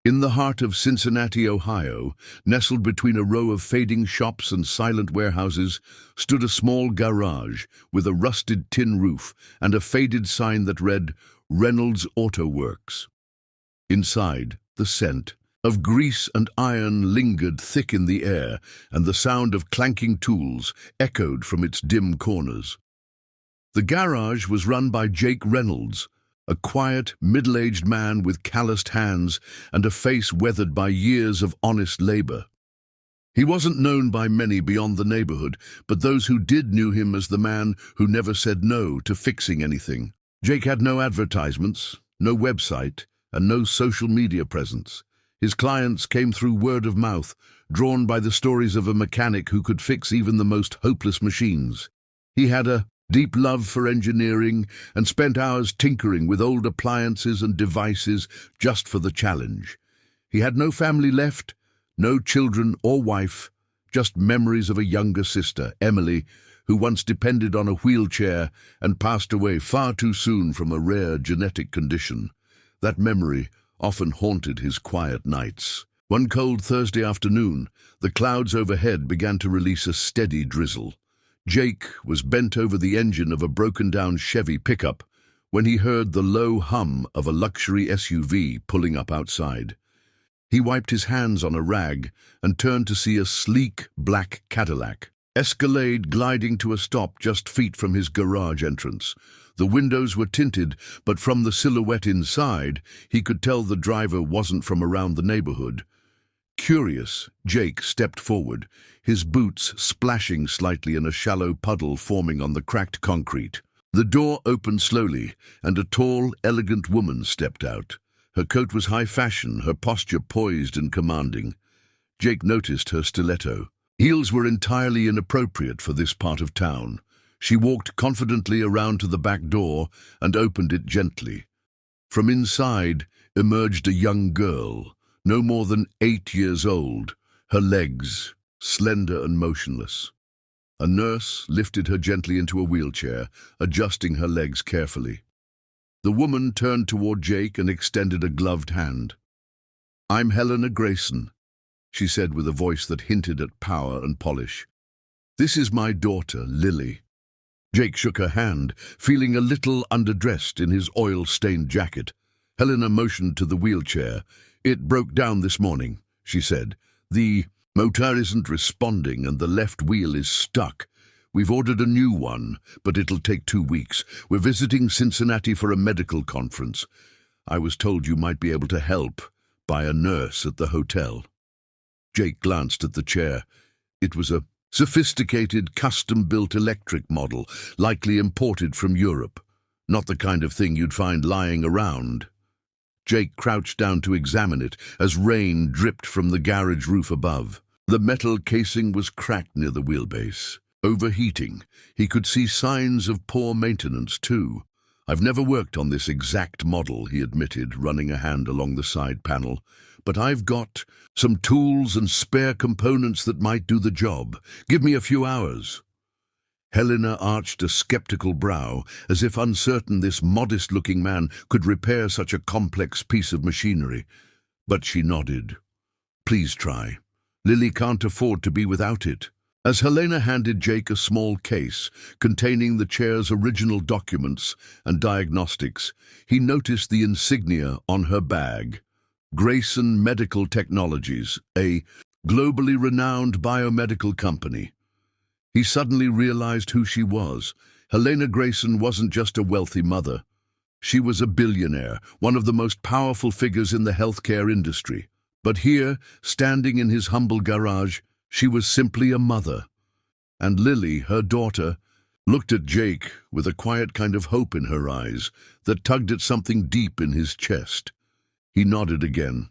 In the heart of Cincinnati, Ohio, nestled between a row of fading shops and silent warehouses, stood a small garage with a rusted tin roof and a faded sign that read, Reynolds Auto Works. Inside, the scent of grease and iron lingered thick in the air, and the sound of clanking tools echoed from its dim corners. The garage was run by Jake Reynolds, a quiet, middle-aged man with calloused hands and a face weathered by years of honest labor. He wasn't known by many beyond the neighborhood, but those who did knew him as the man who never said no to fixing anything. Jake had no advertisements, no website, and no social media presence. His clients came through word of mouth, drawn by the stories of a mechanic who could fix even the most hopeless machines. He had a deep love for engineering and spent hours tinkering with old appliances and devices just for the challenge. He had no family left, no children or wife, just memories of a younger sister, Emily, who once depended on a wheelchair and passed away far too soon from a rare genetic condition. That memory often haunted his quiet nights. One cold Thursday afternoon, the clouds overhead began to release a steady drizzle. Jake was bent over the engine of a broken-down Chevy pickup when he heard the low hum of a luxury SUV pulling up outside. He wiped his hands on a rag and turned to see a sleek black Cadillac Escalade gliding to a stop just feet from his garage entrance. The windows were tinted, but from the silhouette inside, he could tell the driver wasn't from around the neighborhood. Curious, Jake stepped forward, his boots splashing slightly in a shallow puddle forming on the cracked concrete. The door opened slowly, and a tall, elegant woman stepped out. Her coat was high fashion, her posture poised and commanding. Jake noticed her stiletto. Heels were entirely inappropriate for this part of town. She walked confidently around to the back door and opened it gently. From inside emerged a young girl, no more than 8 years old, her legs slender and motionless. A nurse lifted her gently into a wheelchair, adjusting her legs carefully. The woman turned toward Jake and extended a gloved hand. "I'm Helena Grayson," she said with a voice that hinted at power and polish. "This is my daughter, Lily." Jake shook her hand, feeling a little underdressed in his oil-stained jacket. Helena motioned to the wheelchair. "It broke down this morning," she said. "The motor isn't responding and the left wheel is stuck. We've ordered a new one, but it'll take 2 weeks. We're visiting Cincinnati for a medical conference. I was told you might be able to help by a nurse at the hotel." Jake glanced at the chair. It was a sophisticated, custom-built electric model, likely imported from Europe. Not the kind of thing you'd find lying around. Jake crouched down to examine it as rain dripped from the garage roof above. The metal casing was cracked near the wheelbase. Overheating. He could see signs of poor maintenance, too. "I've never worked on this exact model," he admitted, running a hand along the side panel. "But I've got some tools and spare components that might do the job. Give me a few hours." Helena arched a skeptical brow, as if uncertain this modest-looking man could repair such a complex piece of machinery. But she nodded. "Please try. Lily can't afford to be without it." As Helena handed Jake a small case containing the chair's original documents and diagnostics, he noticed the insignia on her bag. Grayson Medical Technologies, a globally renowned biomedical company. He suddenly realized who she was. Helena Grayson wasn't just a wealthy mother. She was a billionaire, one of the most powerful figures in the healthcare industry. But here, standing in his humble garage, she was simply a mother. And Lily, her daughter, looked at Jake with a quiet kind of hope in her eyes that tugged at something deep in his chest. He nodded again.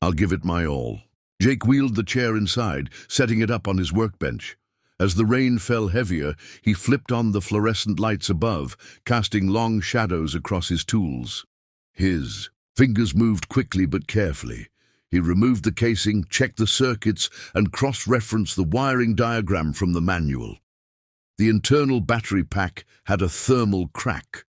"I'll give it my all." Jake wheeled the chair inside, setting it up on his workbench. As the rain fell heavier, he flipped on the fluorescent lights above, casting long shadows across his tools. His fingers moved quickly but carefully. He removed the casing, checked the circuits, and cross-referenced the wiring diagram from the manual. The internal battery pack had a thermal crack,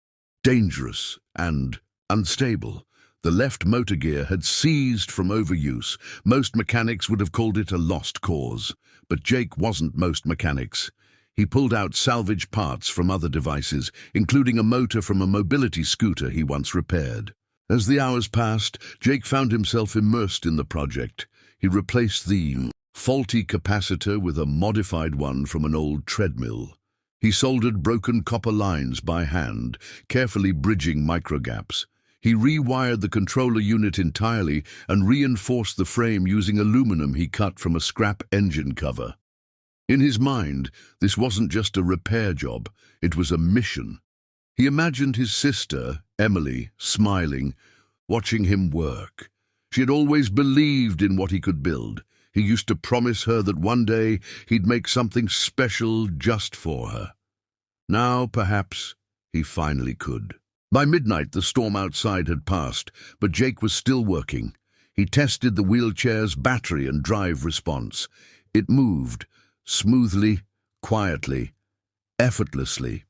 dangerous and unstable. The left motor gear had seized from overuse. Most mechanics would have called it a lost cause. But Jake wasn't most mechanics. He pulled out salvage parts from other devices, including a motor from a mobility scooter he once repaired. As the hours passed, Jake found himself immersed in the project. He replaced the faulty capacitor with a modified one from an old treadmill. He soldered broken copper lines by hand, carefully bridging microgaps. He rewired the controller unit entirely and reinforced the frame using aluminum he cut from a scrap engine cover. In his mind, this wasn't just a repair job, it was a mission. He imagined his sister, Emily, smiling, watching him work. She had always believed in what he could build. He used to promise her that one day he'd make something special just for her. Now, perhaps, he finally could. By midnight, the storm outside had passed, but Jake was still working. He tested the wheelchair's battery and drive response. It moved, smoothly, quietly, effortlessly.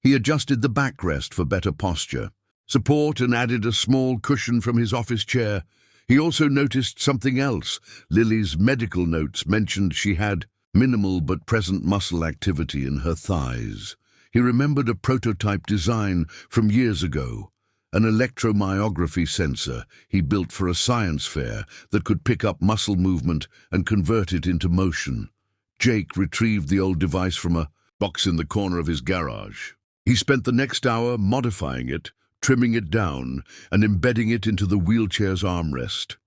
He adjusted the backrest for better posture, support, and added a small cushion from his office chair. He also noticed something else. Lily's medical notes mentioned she had minimal but present muscle activity in her thighs. He remembered a prototype design from years ago, an electromyography sensor he built for a science fair that could pick up muscle movement and convert it into motion. Jake retrieved the old device from a box in the corner of his garage. He spent the next hour modifying it, trimming it down, and embedding it into the wheelchair's armrest.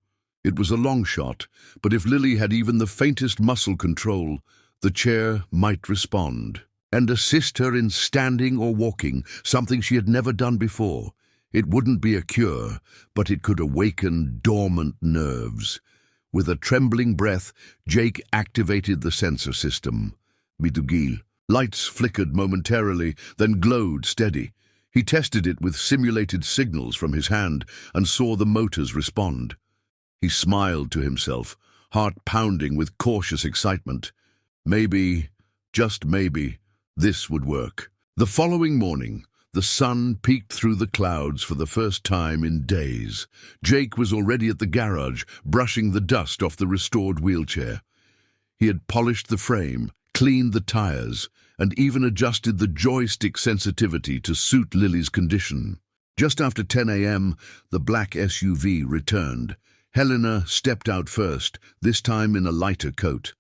It was a long shot, but if Lily had even the faintest muscle control, the chair might respond and assist her in standing or walking, something she had never done before. It wouldn't be a cure, but it could awaken dormant nerves. With a trembling breath, Jake activated the sensor system. Bitugil. Lights flickered momentarily, then glowed steady. He tested it with simulated signals from his hand and saw the motors respond. He smiled to himself, heart pounding with cautious excitement. Maybe, just maybe, this would work. The following morning, the sun peeked through the clouds for the first time in days. Jake was already at the garage, brushing the dust off the restored wheelchair. He had polished the frame, cleaned the tires, and even adjusted the joystick sensitivity to suit Lily's condition. Just after 10 a.m., the black SUV returned. Helena stepped out first, this time in a lighter coat.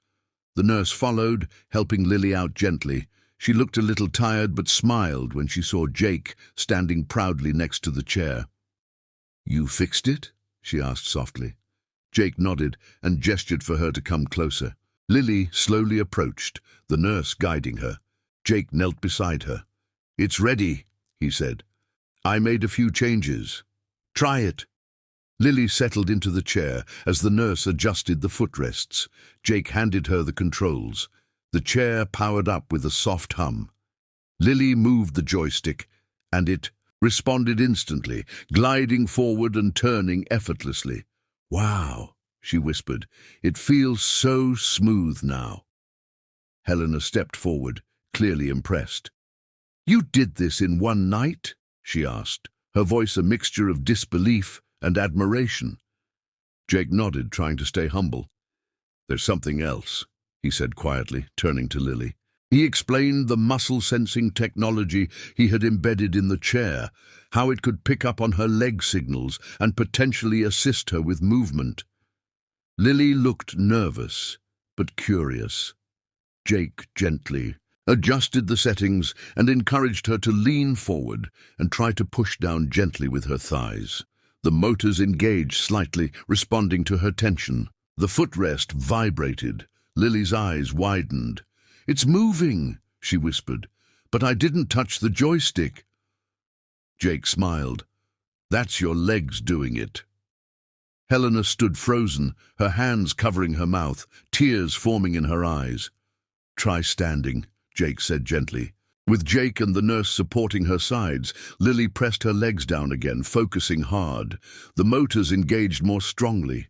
The nurse followed, helping Lily out gently. She looked a little tired but smiled when she saw Jake standing proudly next to the chair. "You fixed it?" she asked softly. Jake nodded and gestured for her to come closer. Lily slowly approached, the nurse guiding her. Jake knelt beside her. "It's ready," he said. "I made a few changes. Try it." Lily settled into the chair as the nurse adjusted the footrests. Jake handed her the controls. The chair powered up with a soft hum. Lily moved the joystick, and it responded instantly, gliding forward and turning effortlessly. "Wow," she whispered. "It feels so smooth now." Helena stepped forward, clearly impressed. "You did this in one night?" she asked, her voice a mixture of disbelief and admiration. Jake nodded, trying to stay humble. "There's something else," he said quietly, turning to Lily. He explained the muscle-sensing technology he had embedded in the chair, how it could pick up on her leg signals and potentially assist her with movement. Lily looked nervous, but curious. Jake gently adjusted the settings and encouraged her to lean forward and try to push down gently with her thighs. The motors engaged slightly, responding to her tension. The footrest vibrated. Lily's eyes widened. "It's moving," she whispered, "but I didn't touch the joystick." Jake smiled. "That's your legs doing it." Helena stood frozen, her hands covering her mouth, tears forming in her eyes. "Try standing," Jake said gently. With Jake and the nurse supporting her sides, Lily pressed her legs down again, focusing hard. The motors engaged more strongly.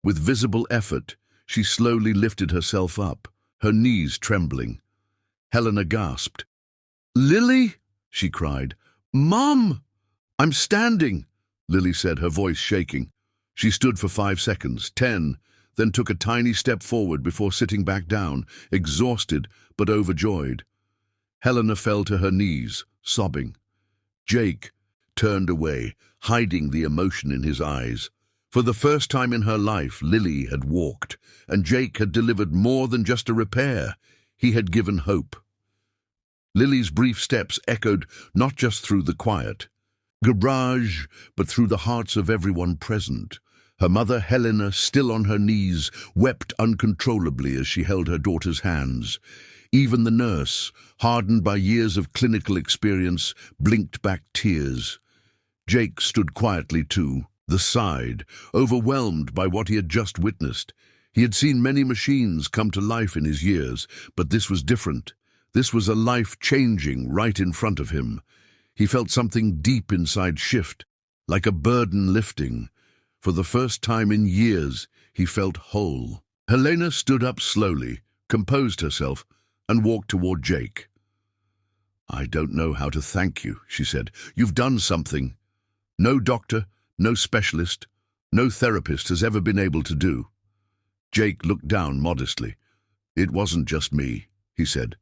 With visible effort, she slowly lifted herself up, her knees trembling. Helena gasped. "Lily!" she cried. "Mom! I'm standing!" Lily said, her voice shaking. She stood for 5 seconds, 10, then took a tiny step forward before sitting back down, exhausted but overjoyed. Helena fell to her knees, sobbing. Jake turned away, hiding the emotion in his eyes. For the first time in her life, Lily had walked, and Jake had delivered more than just a repair. He had given hope. Lily's brief steps echoed not just through the quiet garage, but through the hearts of everyone present. Her mother, Helena, still on her knees, wept uncontrollably as she held her daughter's hands. Even the nurse, hardened by years of clinical experience, blinked back tears. Jake stood quietly too, the side, overwhelmed by what he had just witnessed. He had seen many machines come to life in his years, but this was different. This was a life changing right in front of him. He felt something deep inside shift, like a burden lifting. For the first time in years, he felt whole. Helena stood up slowly, composed herself, and walked toward Jake. "I don't know how to thank you," she said. "You've done something. No doctor, no specialist, no therapist has ever been able to do." Jake looked down modestly. "It wasn't just me," he said.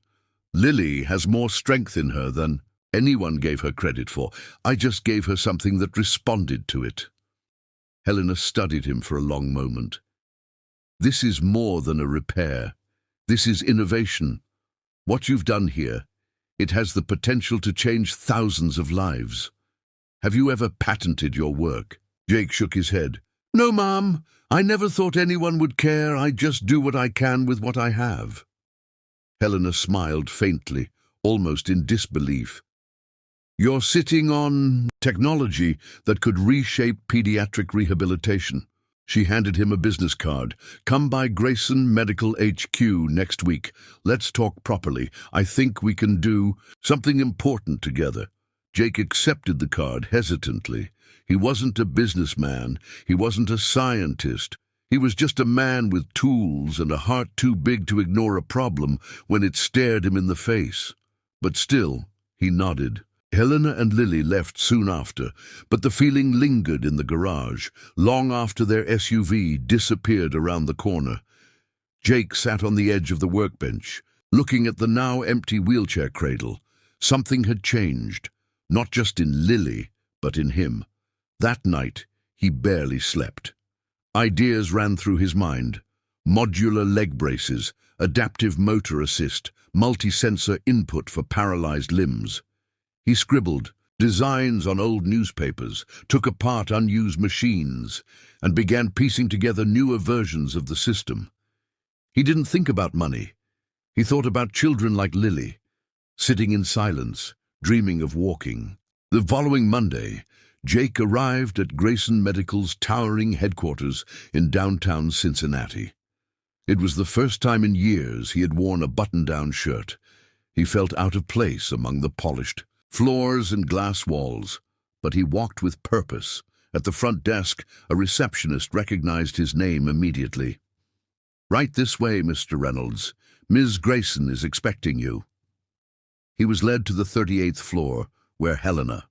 "Lily has more strength in her than anyone gave her credit for. I just gave her something that responded to it." Helena studied him for a long moment. "This is more than a repair. This is innovation. What you've done here, it has the potential to change thousands of lives. Have you ever patented your work?" Jake shook his head. "No, Mom. I never thought anyone would care. I just do what I can with what I have." Helena smiled faintly, almost in disbelief. "You're sitting on technology that could reshape pediatric rehabilitation." She handed him a business card. "Come by Grayson Medical HQ next week. Let's talk properly. I think we can do something important together." Jake accepted the card hesitantly. He wasn't a businessman. He wasn't a scientist. He was just a man with tools and a heart too big to ignore a problem when it stared him in the face. But still, he nodded. Helena and Lily left soon after, but the feeling lingered in the garage, long after their SUV disappeared around the corner. Jake sat on the edge of the workbench, looking at the now empty wheelchair cradle. Something had changed, not just in Lily, but in him. That night, he barely slept. Ideas ran through his mind. Modular leg braces, adaptive motor assist, multi-sensor input for paralyzed limbs. He scribbled designs on old newspapers, took apart unused machines, and began piecing together newer versions of the system. He didn't think about money. He thought about children like Lily, sitting in silence, dreaming of walking. The following Monday, Jake arrived at Grayson Medical's towering headquarters in downtown Cincinnati. It was the first time in years he had worn a button-down shirt. He felt out of place among the polished floors and glass walls, but he walked with purpose. At the front desk, a receptionist recognized his name immediately. "Right this way, Mr. Reynolds. Ms. Grayson is expecting you." He was led to the 38th floor, where Helena